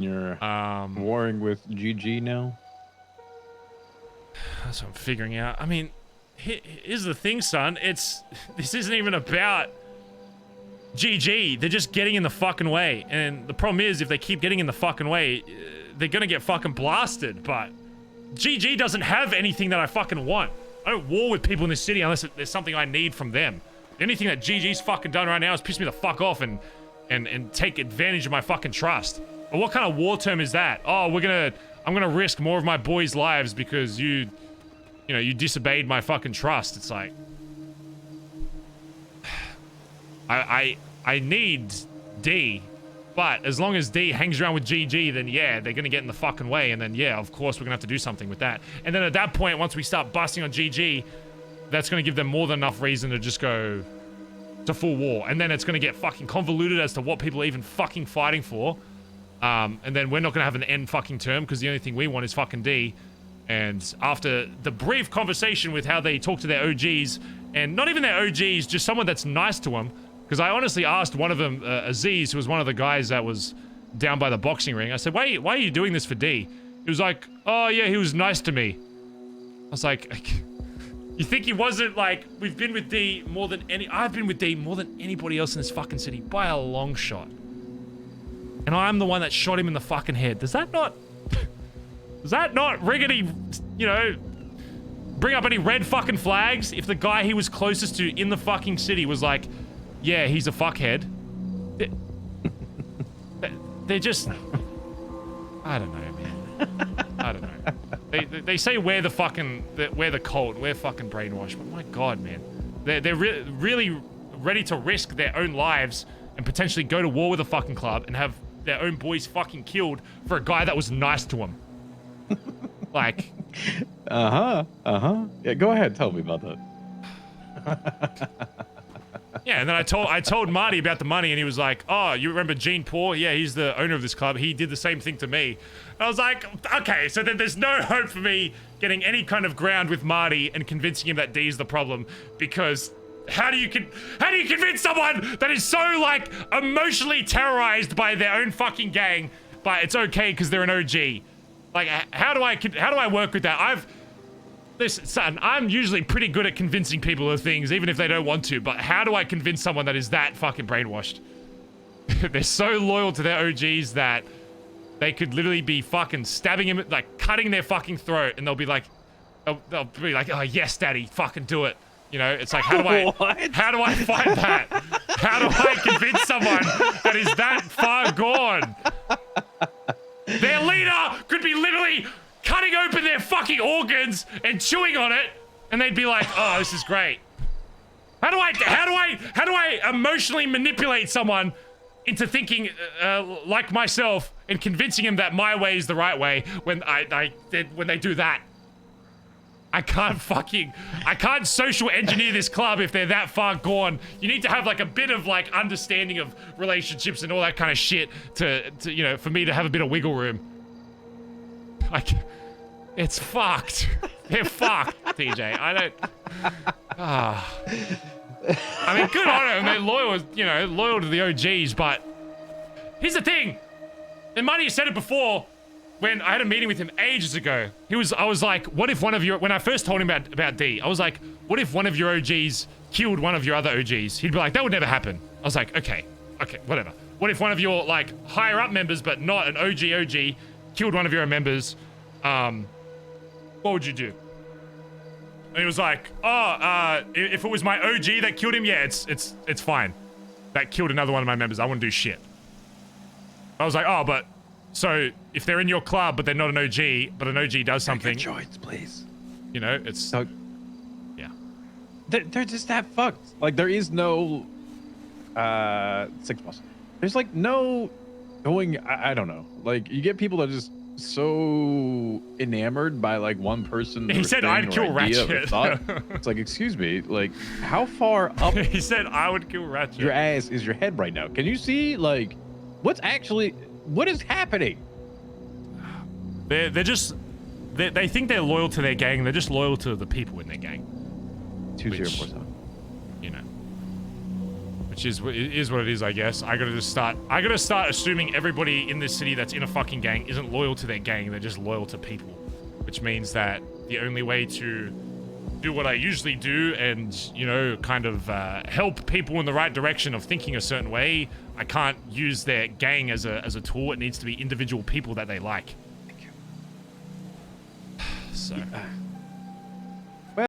You're warring with GG now? That's what I'm figuring out. I mean, here's the thing, son. This isn't even about GG. They're just getting in the fucking way. And the problem is, if they keep getting in the fucking way, they're gonna get fucking blasted. But GG doesn't have anything that I fucking want. I don't war with people in this city unless there's something I need from them. The only thing that GG's fucking done right now is piss me the fuck off and take advantage of my fucking trust. But what kind of war term is that? Oh, I'm gonna risk more of my boys' lives because you disobeyed my fucking trust. It's like, I need D, but as long as D hangs around with GG, then yeah, they're gonna get in the fucking way, and then yeah, of course we're gonna have to do something with that. And then at that point, once we start busting on GG, that's gonna give them more than enough reason to just go to full war, and then it's gonna get fucking convoluted as to what people are even fucking fighting for. And then we're not gonna have an end fucking term because the only thing we want is fucking D. And after the brief conversation with how they talk to their OGs, and not even their OGs, just someone that's nice to them, because I honestly asked one of them, Aziz, who was one of the guys that was down by the boxing ring, I said, why are you doing this for D? He was like, oh yeah, he was nice to me. I was like, you think he wasn't? Like, we've been with D more than I've been with D more than anybody else in this fucking city by a long shot. And I'm the one that shot him in the fucking head. Does that not riggedy, bring up any red fucking flags if the guy he was closest to in the fucking city was like, yeah, he's a fuckhead? They're just, I don't know, man. I don't know. They say we're the cult, we're fucking brainwashed, but my god, man. They're really ready to risk their own lives and potentially go to war with a fucking club and have their own boys fucking killed for a guy that was nice to them. Like, yeah, go ahead, tell me about that. Yeah, and then I told Marty about the money, and he was like, oh, you remember Gene Poor? Yeah, he's the owner of this club. He did the same thing to me. I was like, okay, so then there's no hope for me getting any kind of ground with Marty and convincing him that D's the problem, because how do you convince someone that is so, like, emotionally terrorized by their own fucking gang, but it's okay because they're an OG? Like, how do I work with that? Listen, son, I'm usually pretty good at convincing people of things, even if they don't want to, but how do I convince someone that is that fucking brainwashed? They're so loyal to their OGs that they could literally be fucking stabbing him, like, cutting their fucking throat, and they'll be like, oh, yes, daddy, fucking do it. You know, it's like, how do I fight that? How do I convince someone that is that far gone? Their leader could be literally cutting open their fucking organs and chewing on it, and they'd be like, oh, this is great. How do I emotionally manipulate someone into thinking like myself and convincing him that my way is the right way when when they do that? I can't social engineer this club if they're that far gone. You need to have like a bit of like understanding of relationships and all that kind of shit to for me to have a bit of wiggle room. Like, it's fucked. They're fucked, TJ. I mean, good on them. They're loyal to the OGs, but here's the thing. And Marty said it before when I had a meeting with him ages ago. I was like, what if one of your, when I first told him about D, I was like, what if one of your OGs killed one of your other OGs? He'd be like, that would never happen. I was like, okay, whatever. What if one of your like higher up members, but not an OG, killed one of your members? What would you do? And he was like, if it was my OG that killed him, yeah, it's fine. That killed another one of my members. I wouldn't do shit. I was like, oh, but so if they're in your club, but they're not an OG, but an OG does something. Make your choice, please. It's yeah. They're just that fucked. Like, there is no 6 plus. There's like no going. I don't know. Like, you get people that are just so enamored by like one person. He said I'd kill Ratchet. It's like, excuse me, like how far up? He said I would kill Ratchet. Your ass is your head right now. Can you see like what is happening? They think they're loyal to their gang. They're just loyal to the people in their gang. 2047. which is what it is, I guess. I gotta start assuming everybody in this city that's in a fucking gang isn't loyal to their gang, they're just loyal to people. Which means that the only way to do what I usually do and, you know, kind of help people in the right direction of thinking a certain way, I can't use their gang as a tool. It needs to be individual people that they like. So